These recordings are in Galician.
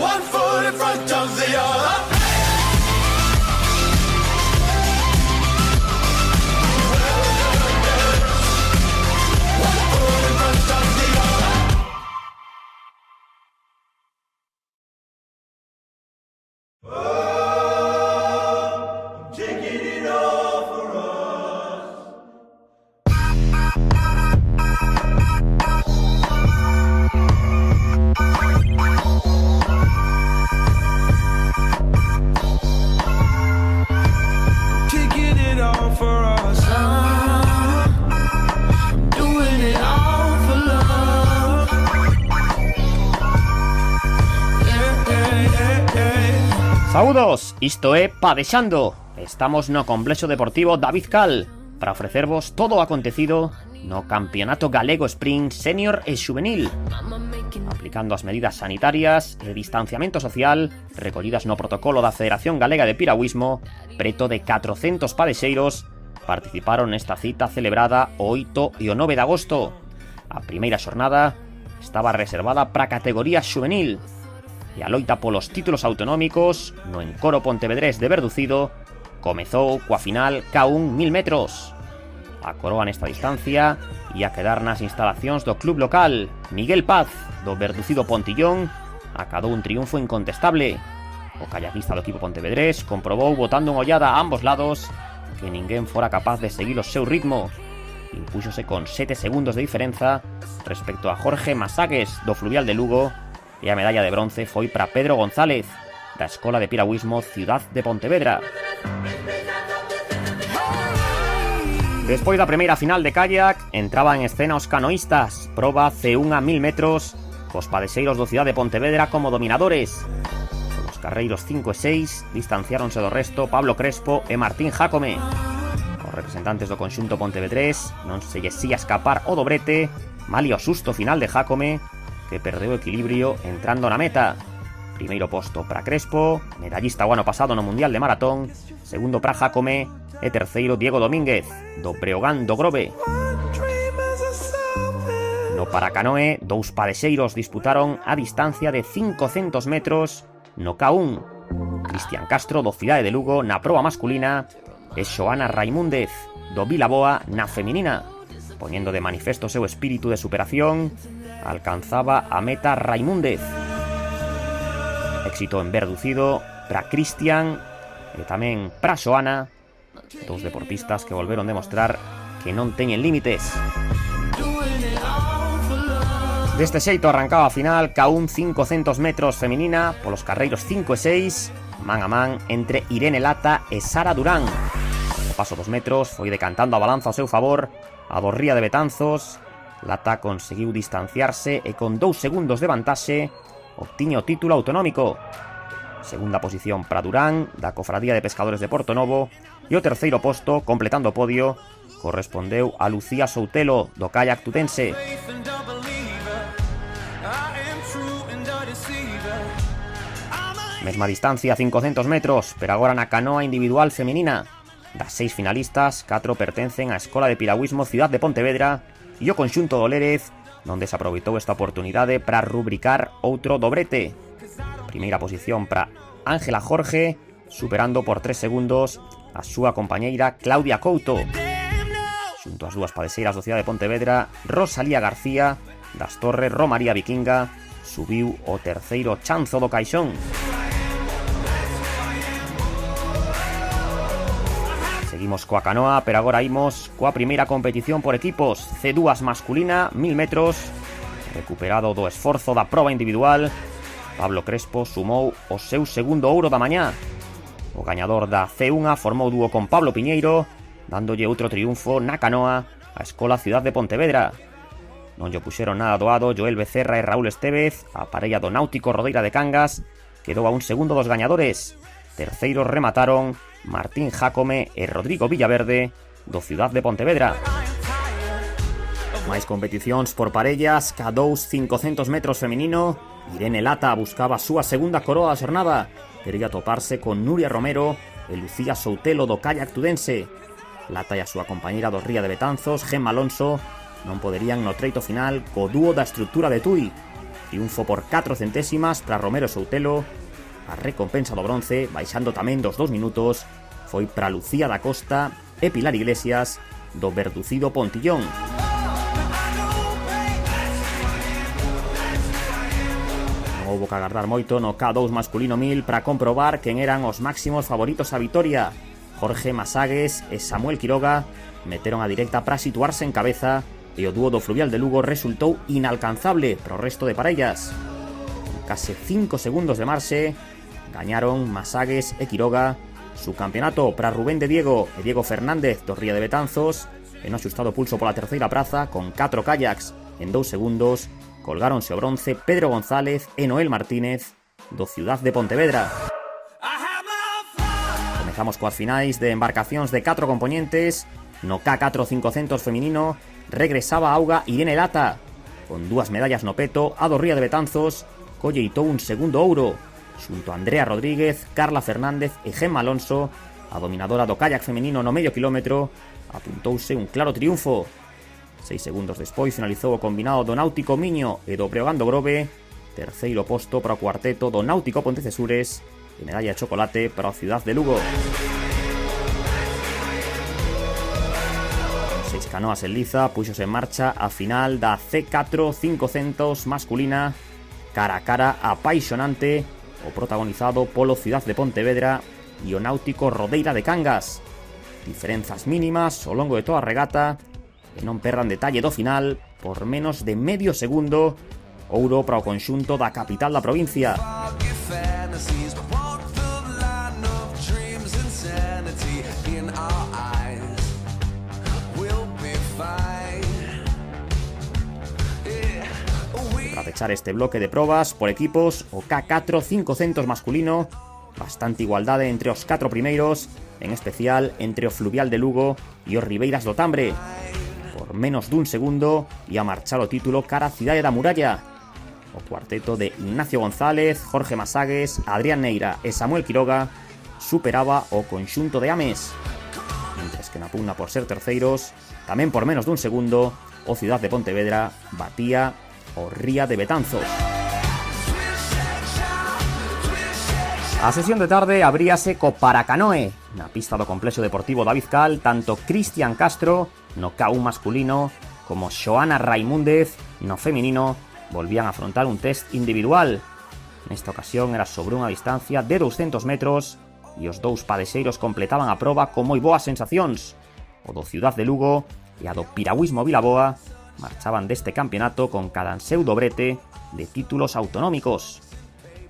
one foot in front of the other. Saúdos, isto é Padexando. Estamos no Complexo Deportivo David Cal para ofrecervos todo o acontecido no Campeonato Galego Sprint Senior e Xuvenil, aplicando as medidas sanitarias e distanciamento social recollidas no protocolo da Federación Galega de Piragüismo. Preto de 400 padexeiros participaron nesta cita celebrada o 8 e o 9 de agosto. A primeira xornada estaba reservada para a categoría xuvenil e a loita polos títulos autonómicos no Encoro Pontevedrés de Verducido comezou coa final K1 1000 metros. A coroa nesta distancia ia quedar nas instalacións do club local. Miguel Paz, do Verducido Pontillón, acadou un triunfo incontestable. O kayakista do equipo pontevedrés comprobou, botando unha ollada a ambos lados, que ninguén fora capaz de seguir o seu ritmo. Impúxose con 7 segundos de diferenza respecto a Jorge Masagues, do Fluvial de Lugo, e a medalla de bronce foi para Pedro González, da Escola de Piragüismo Ciudad de Pontevedra. Despois da primeira final de kayak, entraba en escena os canoístas, proba C1 a 1000 metros, cos padexeiros do Ciudad de Pontevedra como dominadores. Os carreiros 5 e 6 distanciáronse do resto Pablo Crespo e Martín Jácome. Os representantes do conxunto pontevedrés non se lles ía escapar o dobrete, malia o susto final de Jácome, que perdeu o equilibrio entrando na meta. Primeiro posto para Crespo, medallista o ano pasado no Mundial de Maratón. Segundo para Jácome e terceiro Diego Domínguez, do Breogán do Grove. No paracanoe, dous padexeiros disputaron a distancia de 500 metros no K1. Cristian Castro, do Cidade de Lugo, na proba masculina, e Xoana Raimúndez, do Vilaboa, na feminina. Poñendo de manifesto o seu espírito de superación, alcanzaba a meta Raimúndez. Éxito en Verducido para Cristian e tamén para Xoana, dous deportistas que volveron demostrar que non teñen límites. Deste xeito arrancaba a final K1 500 metros feminina polos carreiros 5 e 6, man a man entre Irene Lata e Sara Durán. O paso dos metros foi decantando a balanza ao seu favor a do Ría de Betanzos. Lata conseguiu distanciarse e con 2 segundos de vantaxe obtiña o título autonómico. Segunda posición para Durán, da Cofradía de Pescadores de Portonovo, e o terceiro posto, completando o podio, correspondeu a Lucía Soutelo, do kayak tutense. Mesma distancia, 500 metros, pero agora na canoa individual feminina. Das 6 finalistas, 4 pertencen á Escola de Piragüismo Ciudad de Pontevedra, e o conxunto do Lérez non desaproveitou esta oportunidade para rubricar outro dobrete. Primeira posición para Ángela Jorge, superando por 3 segundos a súa compañeira Claudia Couto. Xunto ás dúas padexeiras do Cidade de Pontevedra, Rosalía García, das Torres Romaría Vikinga, subiu o terceiro chanzo do caixón. Seguimos coa canoa, pero agora imos coa primeira competición por equipos. C2 masculina, 1000 metros. Recuperado do esforzo da proba individual, Pablo Crespo sumou o seu segundo ouro da mañá. O gañador da C1 formou dúo con Pablo Piñeiro, dándolle outro triunfo na canoa a Escola Ciudad de Pontevedra. Non lle puxeron nada doado Joel Becerra e Raúl Estevez. A parella do Náutico Rodeira de Cangas quedou a un segundo dos gañadores. Terceiros remataron Martín Jácome e Rodrigo Villaverde, do Ciudad de Pontevedra. Máis competicións por parellas. K2 500 metros feminino, Irene Lata buscaba a súa segunda coroa da xornada. Quería toparse con Nuria Romero e Lucía Soutelo do kayak tudense. Lata e a súa compañeira do Ría de Betanzos, Gemma Alonso, non poderían no treito final co dúo da estructura de Tui. triunfo por 4 centésimas para Romero Soutelo. A recompensa do bronce, baixando tamén dos 2 minutos, foi para Lucía da Costa e Pilar Iglesias do verducido Pontillón. Non houbo que agardar moito no K2 masculino 1000 para comprobar quen eran os máximos favoritos a vitoria. Jorge Masagues e Samuel Quiroga meteron a directa para situarse en cabeza e o dúo do Fluvial de Lugo resultou inalcanzable para o resto de parellas. En case 5 segundos de marxe, gañaron Masagues e Quiroga. Su campeonato para Rubén de Diego e Diego Fernández do Ría de Betanzos. En un axustado pulso pola terceira praza con 4 kayaks en 2 segundos. Colgáronse o bronce Pedro González e Noel Martínez do Ciudad de Pontevedra. Comezamos coas finais de embarcacións de 4 componentes. No K4 500 feminino regresaba a auga Irene Lata. Con 2 medallas no peto, a do Ría de Betanzos colleitou un segundo ouro. Xunto a Andrea Rodríguez, Carla Fernández e Gemma Alonso, a dominadora do kayak femenino no medio quilómetro, apuntouse un claro triunfo. 6 segundos despois finalizou o combinado do Náutico Miño e do Breogán do Grove. Terceiro posto para o cuarteto do Náutico Pontecesures e medalla de chocolate para o Ciudad de Lugo. 6 canoas en liza, puxos en marcha a final da C4 500 masculina, cara a cara apaixonante, o protagonizado polo Ciudad de Pontevedra e o Náutico Rodeira de Cangas. Diferenzas mínimas ao longo de toda a regata e non perdan detalle do final por menos de medio segundo. Ouro para o conxunto da capital da provincia. Para pechar este bloque de probas por equipos, o K4 500 masculino, bastante igualdade entre os 4 primeiros, en especial entre o Fluvial de Lugo e os Ribeiras do Tambre. Por menos dun segundo ia marchar o título cara a Cidade da Muralla. O cuarteto de Ignacio González, Jorge Masagues, Adrián Neira e Samuel Quiroga superaba o conxunto de Ames. Mentres que na pugna por ser terceiros, tamén por menos dun segundo, o Ciudad de Pontevedra batía o Ría de Betanzos. A sesión de tarde abríase co Paracanoe. Na pista do complexo deportivo David Cal, tanto Cristian Castro no K1 masculino como Xoana Raimúndez no feminino volvían a afrontar un test individual. Nesta ocasión era sobre unha distancia de 200 metros e os dous padexeiros completaban a proba con moi boas sensacións. O do Ciudad de Lugo e a do Piragüismo Vilaboa marchaban deste campeonato con cada seu dobrete de títulos autonómicos.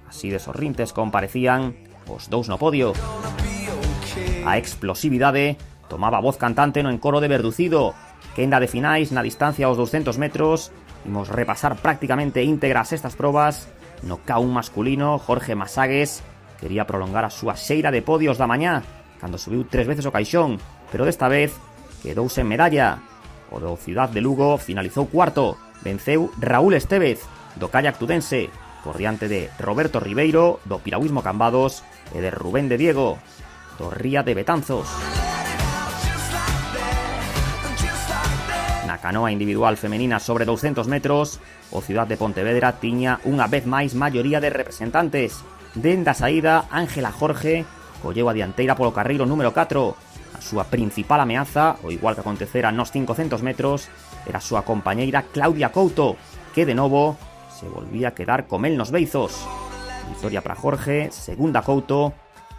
Así de sorrintes comparecían os dous no podio. A explosividade tomaba voz cantante no encoro de Verducido. Quenda de finais na distancia aos 200 metros. Imos repasar prácticamente íntegras estas probas. No K1 masculino, Jorge Masagues quería prolongar a súa xeira de podios da mañá, cando subiu 3 veces o caixón, pero desta vez quedouse en medalla. O do Ciudad de Lugo finalizou cuarto. Venceu Raúl Estevez, do kayak tudense, por diante de Roberto Ribeiro, do Piragüismo Cambados, e de Rubén de Diego, do Ría de Betanzos. Na canoa individual femenina sobre 200 metros, o Ciudad de Pontevedra tiña unha vez máis maioría de representantes. Dende a saída, Ángela Jorge colleu a dianteira polo carreiro número 4. A súa principal ameaza, o igual que acontecera nos 500 metros, era a súa compañeira Claudia Couto, que de novo se volvía a quedar con el nos beizos. Victoria para Jorge, segunda Couto,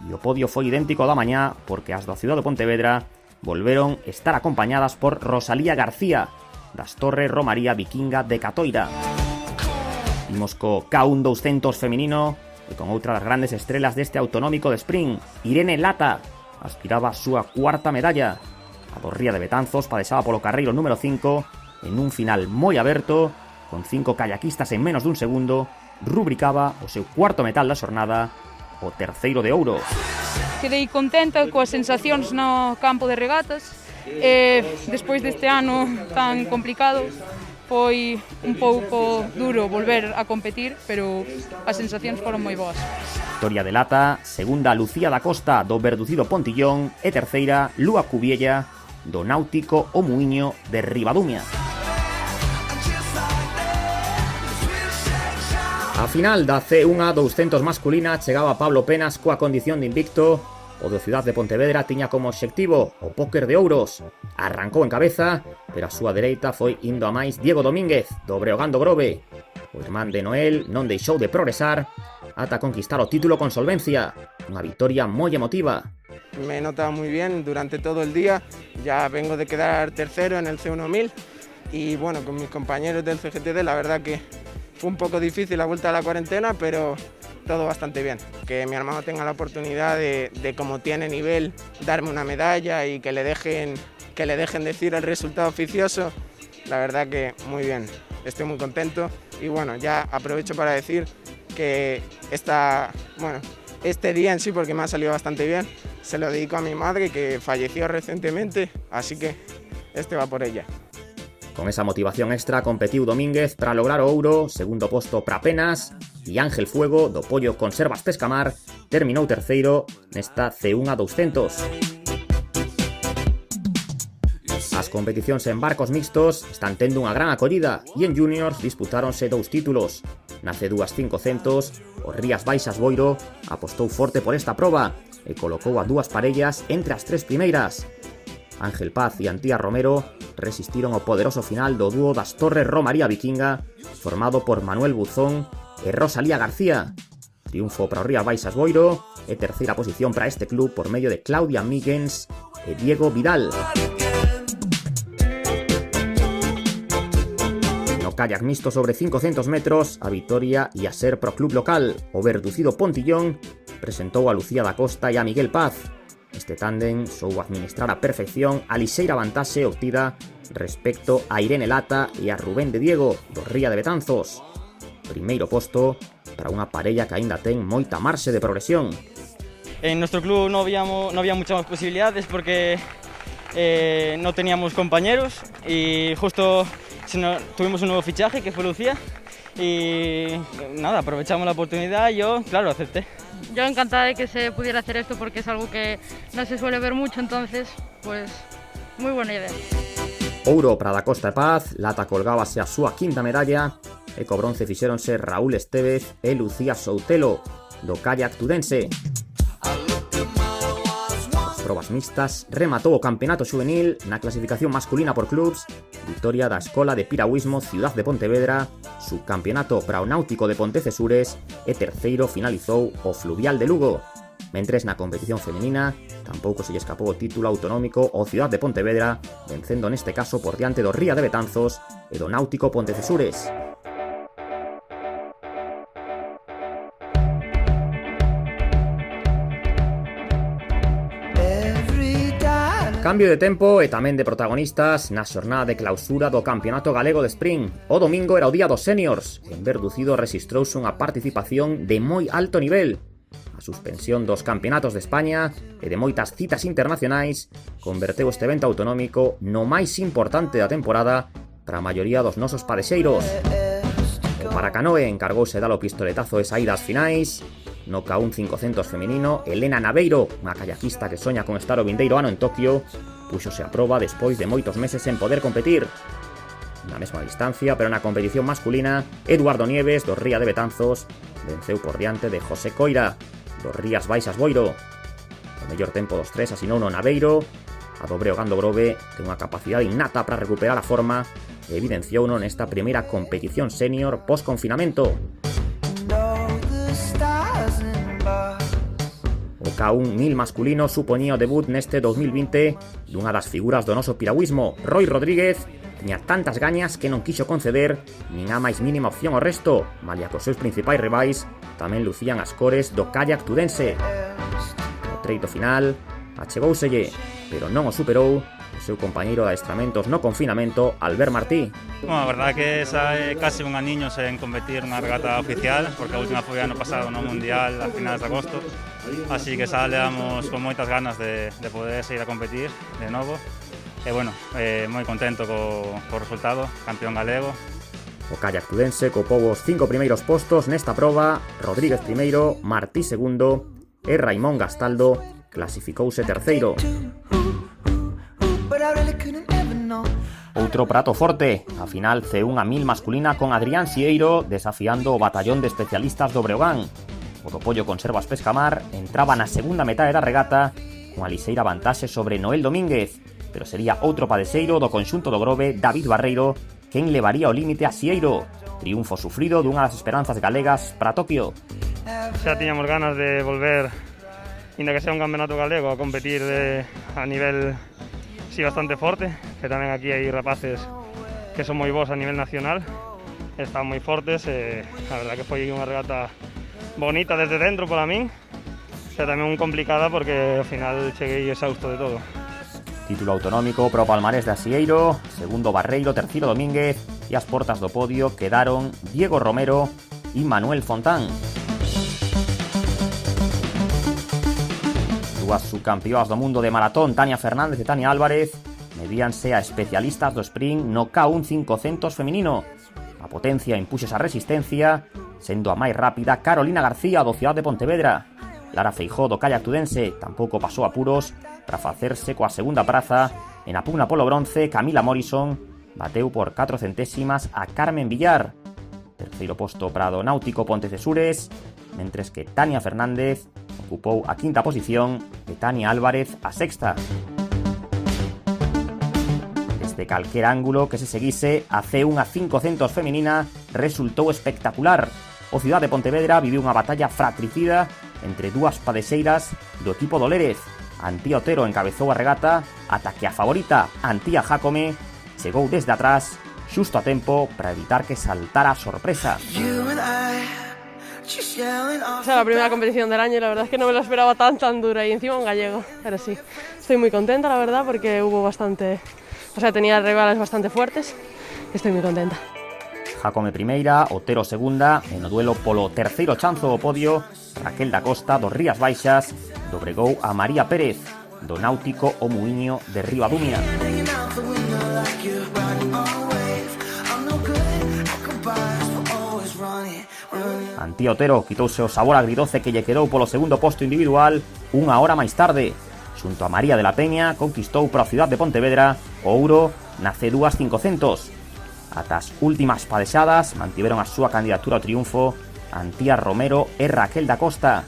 e o podio foi idéntico da mañá porque as da Ciudad de Pontevedra volveron estar acompañadas por Rosalía García, das Torres Romaría Vikinga de Catoira. Imos co K1 200 feminino e con outra das grandes estrelas deste autonómico de sprint, Irene Lata, aspiraba a súa cuarta medalla. A do Ría de Betanzos padexaba polo carreiro número 5 en un final moi aberto, con 5 kayakistas en menos dun segundo, rubricaba o seu cuarto metal da xornada, o terceiro de ouro. Quedei contenta coas sensacións no campo de regatas e despois deste ano tan complicado foi un pouco duro volver a competir, pero as sensacións foron moi boas. Victoria de Lata, segunda Lucía da Costa do Verducido Pontillón e terceira Lúa Cubiella do Náutico O Muiño de Ribadumia. A final da C1 200 masculina chegaba Pablo Penas coa condición de invicto. O do Ciudad de Pontevedra tiña como obxectivo o póker de ouros. Arrancou en cabeza, pero a súa dereita foi indo a máis Diego Domínguez, do Breogán do Grove. O irmán de Noel non deixou de progresar ata conquistar o título con solvencia. Unha victoria moi emotiva. Me he notado muy bien durante todo el día, ya vengo de quedar tercero en el C1000 y bueno, con mis compañeros del CGTD la verdad que fue un poco difícil la vuelta a la cuarentena, pero todo bastante bien. Que mi hermano tenga la oportunidad de como tiene nivel, darme una medalla y que le dejen decir el resultado oficioso, la verdad que muy bien, estoy muy contento y bueno, ya aprovecho para decir que este día en sí, porque me ha salido bastante bien, se lo dedico a mi madre que falleció recientemente, así que este va por ella. Con esa motivación extra competiu Domínguez para lograr o ouro, segundo posto para Penas e Ángel Fuego, do Pollo Conservas Pescamar, terminou terceiro nesta C1 200. As competicións en barcos mixtos están tendo unha gran acollida e en juniors disputáronse 2 títulos. Na C2 500, o Rías Baixas Boiro apostou forte por esta proba e colocou a 2 parellas entre as 3 primeiras. Ángel Paz e Antía Romero resistiron ao poderoso final do dúo das Torres Romaría Vikinga, formado por Manuel Buzón e Rosalía García. Triunfo para o Rías Baixas Boiro e terceira posición para este club por medio de Claudia Migens e Diego Vidal. No kayak mixto sobre 500 metros, a vitoria e a ser pro club local. O verducido Pontillón presentou a Lucía da Costa e a Miguel Paz. Este tándem soubo administrar a perfección a lixeira vantaxe obtida respecto a Irene Lata e a Rubén de Diego, do Ría de Betanzos. Primeiro posto para unha parella que aínda ten moita marxe de progresión. En nuestro club no había muchas más posibilidades porque no teníamos compañeros y justo tuvimos un nuevo fichaje que fue Lucía y nada, aprovechamos la oportunidad y yo, claro, acepté. Yo encantada de que se pudiera hacer esto porque es algo que no se suele ver mucho, entonces, pues, muy buena idea. Ouro para da Costa e Paz, Lata colgábase a súa quinta medalla e co bronce fixéronse Raúl Estevez e Lucía Soutelo, do kayak tudense. As probas mixtas rematou o campeonato xuvenil na clasificación masculina por clubs, victoria da Escola de Piragüismo Ciudad de Pontevedra, subcampeonato para o Náutico de Pontecesures e terceiro finalizou o Fluvial de Lugo. Mentres na competición femenina tampouco se lle escapou o título autonómico ao Ciudad de Pontevedra, vencendo neste caso por diante do Ría de Betanzos e do Náutico Pontecesures. Cambio de tempo e tamén de protagonistas na xornada de clausura do Campeonato Galego de Sprint. O domingo era o día dos seniors. En Verducido rexistrouse unha participación de moi alto nivel. A suspensión dos campeonatos de España e de moitas citas internacionais converteu este evento autonómico no máis importante da temporada para a maioría dos nosos padexeiros. O Paracanoe encargouse dar o pistoletazo de saídas finais. No K1 500 femenino, Elena Naveiro, unha kayakista que soña con estar o vindeiro ano en Tokio, puxose a proba despois de moitos meses sen poder competir. Na mesma distancia, pero na competición masculina, Eduardo Nieves, do Ría de Betanzos, venceu por diante de José Coira, do Rías Baixas Boiro. O mellor tempo dos tres asinou no Naveiro. A do Breogán do Grove ten unha capacidade innata para recuperar a forma e evidenciouno nesta primeira competición senior post-confinamento. O K1 1000 masculino supoñía o debut neste 2020 dunha das figuras do noso piragüismo. Roy Rodríguez tiña tantas gañas que non quixo conceder nin a máis mínima opción ao resto, malia que os seus principais rivais tamén lucían as cores do kayak tudense. No treito final, achegouselle, pero non o superou o seu compañeiro de adestramentos no confinamento, Albert Martí. Bueno, a verdad que esa é case un aniño sen competir unha regata oficial, porque a última foi ano pasado no Mundial a finales de agosto, así que saíamos con moitas ganas de poder seguir a competir de novo. E bueno, moi contento co resultado, campeón galego. O kayak tudense copou os 5 primeiros postos nesta proba, Rodríguez primeiro, Martí segundo e Raimón Gastaldo clasificouse terceiro. Outro prato forte, a final C1 a 1000 masculina con Adrián Sieiro desafiando o batallón de especialistas do Breogán. O do Pollo Conservas Pescamar entraba na segunda metade da regata con a liseira vantaxe sobre Noel Domínguez, pero sería outro padexeiro do conxunto do Grove, David Barreiro, quen levaría o límite a Sieiro. Triunfo sufrido dunha das esperanzas galegas para Tokio. Xa tiñamos ganas de volver, inda que sea un campeonato galego, a competir a nivel sí bastante forte, que tamén aquí hai rapaces que son moi bons a nivel nacional, están moi fortes, a verdad que foi unha regata bonita desde dentro para min, pero tamén un complicada porque ao final cheguei exhausto de todo. Título autonómico pro palmarés de Asieiro, segundo Barreiro, terceiro Domínguez, e as portas do podio quedaron Diego Romero e Manuel Fontán. Dúas subcampeoas do mundo de maratón, Tania Fernández e Tania Álvarez, medíanse a especialistas do sprint no K1 500 feminino. A potencia impuxes a resistencia, sendo a máis rápida Carolina García do Cidade de Pontevedra. Lara Feijó do kayak tudense tampouco pasou apuros para facerse coa segunda praza. En a pugna polo bronce, Camila Morrison bateu por 4 centésimas a Carmen Villar. Terceiro posto para do Náutico Pontecesures, mentres que Tania Fernández ocupou a quinta posición e Tania Álvarez a sexta. Desde calquer ángulo que se seguise, a C1 a 500 feminina resultou espectacular. O Cidade de Pontevedra viviu unha batalla fratricida entre dúas padexeiras do equipo do Lérez. Antía Otero encabezou a regata ata que a favorita, Antía Jácome, chegou desde atrás xusto a tempo para evitar que saltara a sorpresa. O sea, la primera competición del año y la verdad es que no me lo esperaba tan dura y encima un gallego, pero sí, estoy muy contenta la verdad porque hubo bastante, o sea, tenía rivales bastante fuertes, estoy muy contenta. Jácome primeira, Otero segunda, e no duelo polo terceiro chanzo do podio, Raquel da Costa dos Rías Baixas dobregou a María Pérez do Náutico o Muiño de Ribadumia. Antía Otero quitouse o sabor agridoce que lle quedou polo segundo posto individual unha hora máis tarde. Xunto a María de la Peña conquistou para a Cidade de Pontevedra o ouro na C2 500. Ata as últimas padexadas mantiveron a súa candidatura ao triunfo Antía Romero e Raquel da Costa.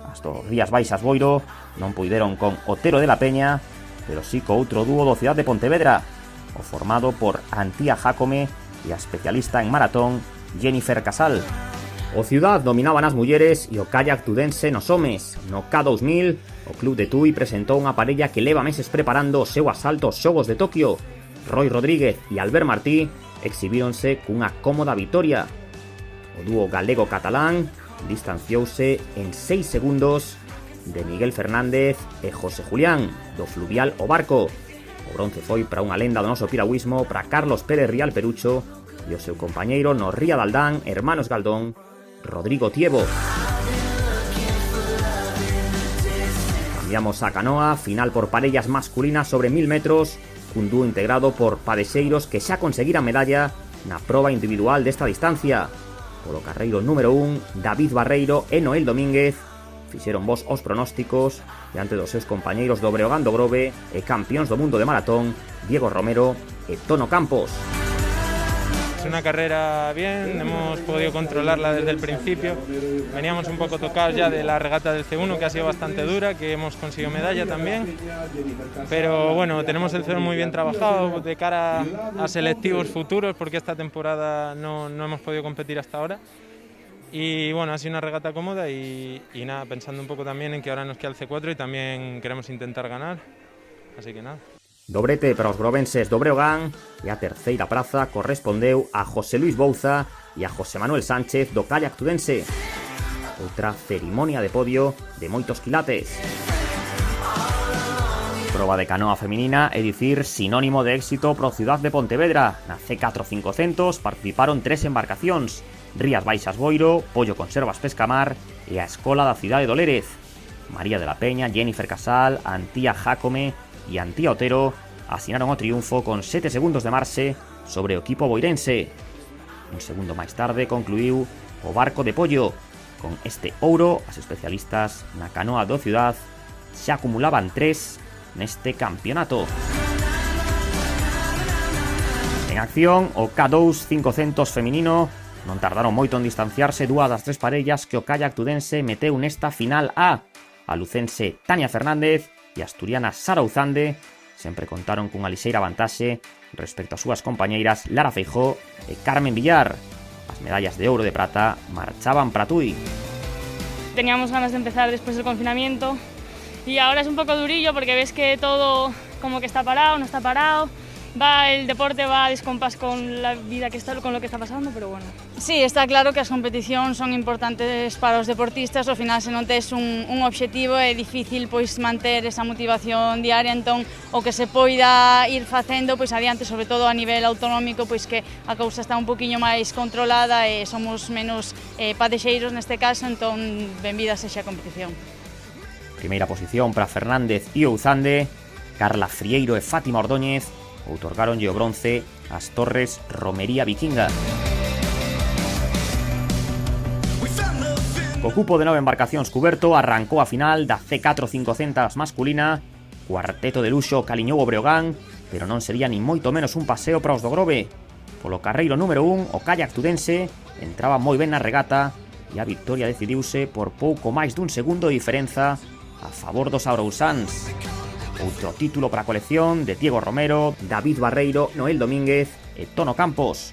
As do Rías Baixas Boiro non puideron con Otero de la Peña, pero sí co outro dúo do Cidade de Pontevedra, o formado por Antía Jácome e a especialista en maratón Jennifer Casal. O Ciudad dominaban as mulleres e o kayak tudense nos homes. No K2000, o Club de Tui presentou unha parella que leva meses preparando o seu asalto aos Xogos de Tokio. Roy Rodríguez e Albert Martí exhibíronse cunha cómoda vitoria. O dúo galego-catalán distanciouse en 6 segundos de Miguel Fernández e José Julián, do Fluvial o Barco. O bronce foi para unha lenda do noso piragüismo, para Carlos Pérez Rial Perucho e o seu compañeiro no Ría de Aldán, Hermanos Galdón, Rodrigo Tiebo. Cambiamos a canoa, final por parellas masculinas sobre 1000 metros, un dúo integrado por padexeiros que xa conseguiran medalla na proba individual desta distancia. Polo carreiro número 1, David Barreiro e Noel Domínguez fixeron vos os pronósticos diante dos seus compañeiros do Breogán do Grove e campións do mundo de maratón, Diego Romero e Tono Campos. Es una carrera bien, hemos podido controlarla desde el principio. Veníamos un poco tocados ya de la regata del C1, que ha sido bastante dura, que hemos conseguido medalla también. Pero bueno, tenemos el C1 muy bien trabajado de cara a selectivos futuros, porque esta temporada no hemos podido competir hasta ahora. Y bueno, ha sido una regata cómoda y nada, pensando un poco también en que ahora nos queda el C4 y también queremos intentar ganar. Así que nada. Dobrete para os grovenses do Breogán e a terceira praza correspondeu a José Luis Bouza e a José Manuel Sánchez do kayak tudense. Outra cerimonia de podio de moitos quilates. Proba de canoa feminina, é dicir, sinónimo de éxito pro Ciudad de Pontevedra. Na C4 500 participaron 3 embarcacións: Rías Baixas Boiro, Pollo Conservas Pescamar e a Escola da Cidade do Lérez. María de la Peña, Jennifer Casal, Antía Jácome e Antía Otero asinaron o triunfo con 7 segundos de marxe sobre o equipo boirense. Un segundo máis tarde concluiu o Barco de Pollo. Con este ouro, as especialistas na canoa do Ciudad xa acumulaban 3 neste campeonato. En acción, o K2 500 feminino. Non tardaron moito en distanciarse dúas das tres parellas que o kayak tudense meteu nesta final A. A lucense Tania Fernández e a asturiana Sara Uzande sempre contaron cunha lixeira vantaxe respecto ás súas compañeiras Lara Feijó e Carmen Villar. As medallas de ouro e de prata marchaban para Tui. Teníamos ganas de empezar después del confinamiento y ahora es un poco durillo porque ves que todo como que está parado, no está parado. El deporte va a descompás con la vida que está, con lo que está pasando, pero bueno. Sí, está claro que as competicións son importantes para os deportistas, ao final se non tes un obxectivo é difícil pois manter esa motivación diaria, entón o que se poida ir facendo pois adiante, sobre todo a nivel autonómico, pois que a cousa está un poquinho máis controlada e somos menos padexeiros neste caso, entón benvida sexa a competición. Primeira posición para Fernández e Ouzande, Carla Frieiro e Fátima Ordóñez outorgaronlle o bronce ás torres Romería Vikinga. Co cupo de 9 embarcacións cuberto, arrancou a final da C4 500 masculina. Cuarteto de luxo caliñou o Breogán, pero non sería ni moito menos un paseo para os do Grove. Polo carreiro número 1, o kayak tudense entraba moi ben na regata e a victoria decidiuse por pouco máis dun segundo de diferenza a favor dos arousáns. Outro título para a colección de Diego Romero, David Barreiro, Noel Domínguez e Tono Campos.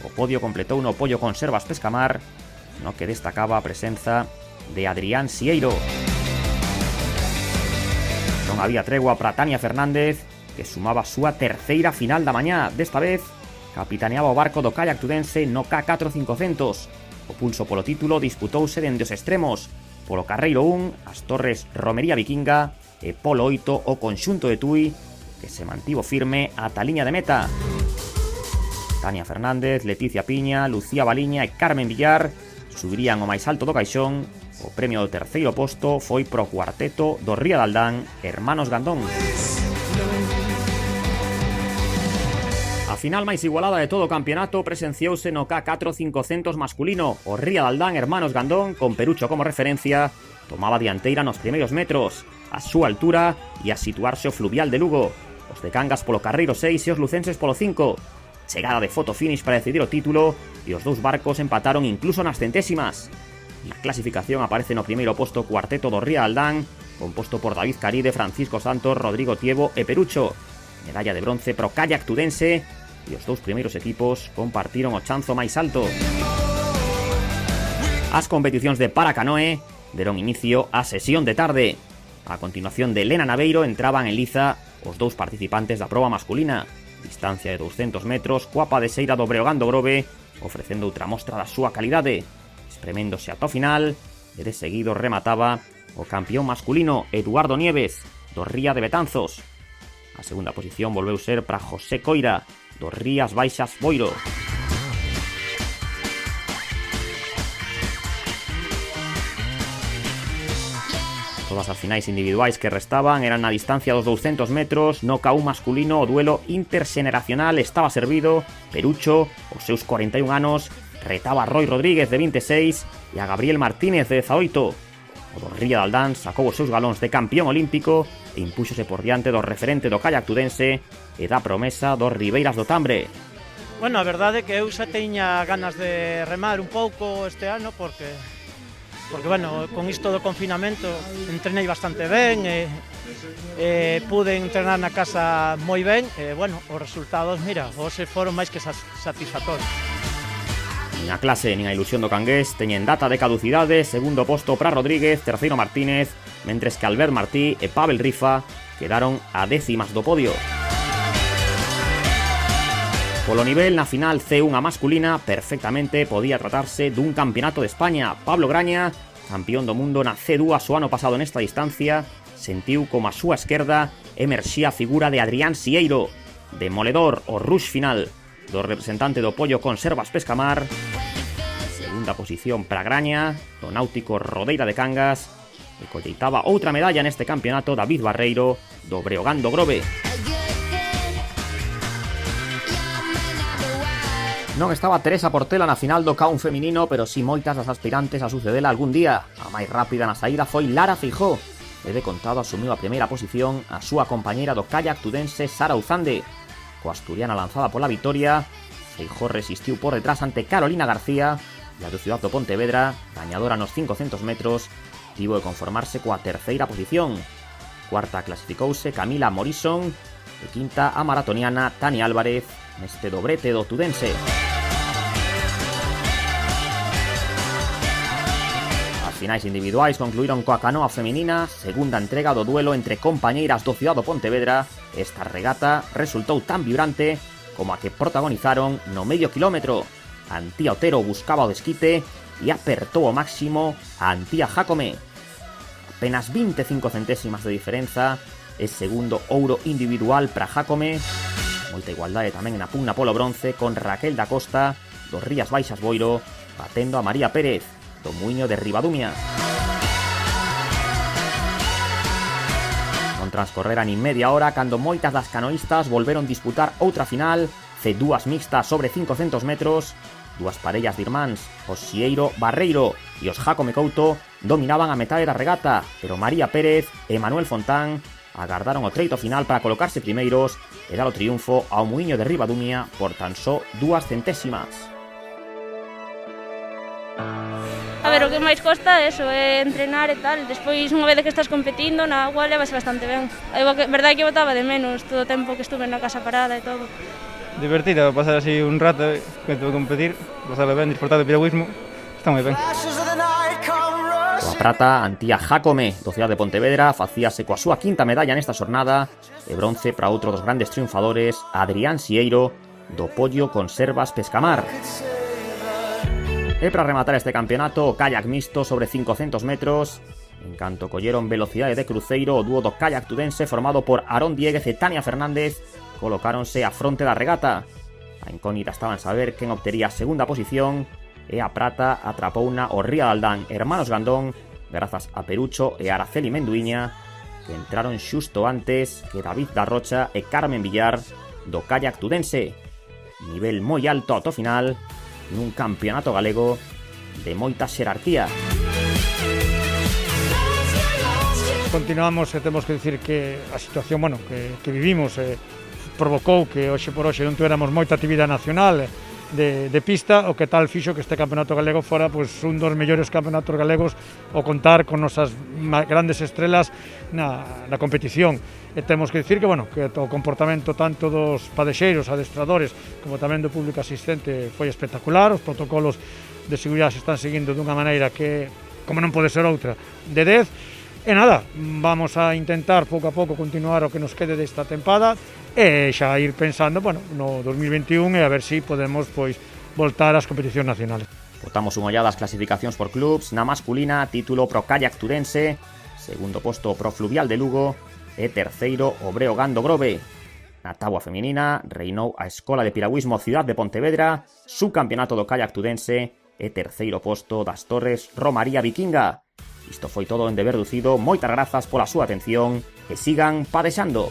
O podio completou no Pollo Conservas Pescamar, no que destacaba a presenza de Adrián Sieiro. Non había tregua para Tania Fernández, que sumaba a súa terceira final da mañá. Desta vez, capitaneaba o barco do kayak tudense no K4 500. O pulso polo título disputouse dende os extremos. Polo carreiro 1, as torres Romería Vikinga, e polo 8 o conxunto de Tui, que se mantivo firme ata a liña de meta. Tania Fernández, Leticia Piña, Lucía Baliña e Carmen Villar subirían o máis alto do caixón. O premio do terceiro posto foi pro cuarteto do Ría de Aldán, Hermanos Gandón. A final máis igualada de todo o campeonato presenciouse no K4 500 masculino. O Ría de Aldán, Hermanos Gandón, con Perucho como referencia, tomaba dianteira nos primeiros metros, a súa altura e a situarse o fluvial de Lugo. Os de Cangas polo carreiro 6 e os lucenses polo 5. Chegada de foto finish para decidir o título e os dous barcos empataron incluso nas centésimas. Na clasificación aparece no primeiro posto o cuarteto do Ría de Aldán, composto por David Caride, Francisco Santos, Rodrigo Tiebo e Perucho. Medalla de bronce pro kayak tudense e os dous primeiros equipos compartiron o chanzo máis alto. As competicións de paracanoe deron inicio á sesión de tarde. A continuación de Elena Naveiro entraban en liza os dous participantes da proba masculina. Distancia de 200 metros, coa padeseira do Breogán do Grove, ofrecendo outra mostra da súa calidade. Espreméndose ata o final, e de seguido remataba o campeón masculino Eduardo Nieves, do Ría de Betanzos. A segunda posición volveu ser para José Coira, do Rías Baixas Boiro. Todas as finais individuais que restaban eran na distancia dos 200 metros. No K1 masculino o duelo interxeneracional estaba servido. Perucho, os seus 41 anos, retaba a Roy Rodríguez de 26 e a Gabriel Martínez de 18. O do Ría de Aldán sacou os seus galóns de campeón olímpico e impúxose por diante do referente do kayak tudense e da promesa dos Ribeiras do Tambre. Bueno, a verdade é que eu xa teña ganas de remar un pouco este ano porque bueno, con isto do confinamento entrenei bastante ben e pude entrenar na casa moi ben e, bueno, os resultados, mira, hoxe foron máis que satisfactorios. Nin a clase nin a ilusión do Cangués teñen data de caducidade. Segundo posto para Rodríguez, terceiro Martínez, mentres que Albert Martí e Pavel Rifa quedaron a décimas do podio. Polo nivel na final C1 masculina perfectamente podía tratarse dun campeonato de España. Pablo Graña, campeón do mundo na C2 o ano pasado nesta distancia, sentiu como a súa esquerda emerxía a figura de Adrián Sieiro. Demoledor o rush final do representante do Pollo Conservas Pescamar. Segunda posición para Graña, do náutico Rodeira de Cangas, e colleitaba outra medalla neste campeonato David Barreiro, do Breogán do Grove. Non estaba Teresa Portela na final do K1 feminino, pero si moitas das aspirantes a sucedela algún día. A máis rápida na saída foi Lara Feijó, e de contado asumiu a primeira posición a súa compañeira do kayak tudense Sara Uzande. coasturiana lanzada por la vitoria. Feijó resistiu por detrás ante Carolina García e a do Ciudad do Pontevedra, gañadora nos 500 metros, tivo de conformarse coa terceira posición. Cuarta clasificouse Camila Morrison e quinta a maratoniana Tani Álvarez neste dobrete do tudense. As finais individuais concluíron coa canoa feminina, segunda entrega do duelo entre compañeiras do Ciudad do Pontevedra. Esta regata resultou tan vibrante como a que protagonizaron no medio quilómetro. Antía Otero buscaba o desquite e apertou ao máximo a Antía Jácome. Apenas 25 centésimas de diferenza e segundo ouro individual para Jácome. Moita igualdade tamén na pugna polo bronce con Raquel da Costa dos Rías Baixas Boiro batendo a María Pérez do Muiño de Ribadumia. Non transcorrera nin media hora cando moitas das canoístas volveron disputar outra final, C2 mixtas sobre 500 metros. Dúas parellas de irmáns, os Xieiro Barreiro e os Jácome Couto, dominaban a metade da regata, pero María Pérez e Manuel Fontán agardaron o treito final para colocarse primeiros e dar o triunfo ao Muiño de Ribadumia por tan só 2 centésimas. A ver, o que máis costa é eso, é entrenar e tal. Despois, unha vez que estás competindo, na agua levas bastante ben. É verdade que botaba de menos todo o tempo que estuve na casa parada e todo. Divertido, pasar así un rato que tuve que competir, pasarlo ben, disfrutar do piragüismo, está moi ben. Coa prata, Antía Jácome do Ciudad de Pontevedra facíase coa súa quinta medalla nesta xornada e bronce para outro dos grandes triunfadores, Adrián Xieiro do Pollo Conservas Pescamar. E para rematar este campeonato, o kayak mixto sobre 500 metros. En canto colleron velocidade de cruceiro, o dúo do kayak tudense formado por Aarón Dieguez e Tania Fernández colocáronse a fronte da regata. A incógnita estaba en saber quen obtería a segunda posición e a prata atrapouna o Ría de Aldán hermanos Gandón grazas a Perucho e Araceli Menduiña, que entraron xusto antes que David da Rocha e Carmen Villar do kayak tudense. Nivel moi alto ata o final nun campeonato galego de moita xerarquía. Continuamos e temos que dicir que a situación que vivimos provocou que hoxe por hoxe non tuéramos moita actividade nacional de pista, o que tal fixo que este campeonato galego fora un dos mellores campeonatos galegos ao contar con nosas grandes estrelas na competición. E temos que dicir que o comportamento tanto dos padexeiros, adestradores, como tamén do público asistente foi espectacular. Os protocolos de seguridade se están seguindo dunha maneira que, como non pode ser outra, de 10. E nada, vamos a intentar pouco a pouco continuar o que nos quede desta tempada e xa ir pensando no 2021 e a ver se podemos voltar ás competicións nacionales. Botamos unha ollada ás clasificacións por clubs. Na masculina, título pro kayak tudense, segundo posto pro Fluvial de Lugo e terceiro o Breogán do Grove. Na táboa feminina, reinou a Escola de Piragüismo Ciudad de Pontevedra, subcampeonato do kayak tudense e terceiro posto das Torres Romaría Vikinga. Isto foi todo en Deber Ducido, moitas grazas pola súa atención e sigan padexando.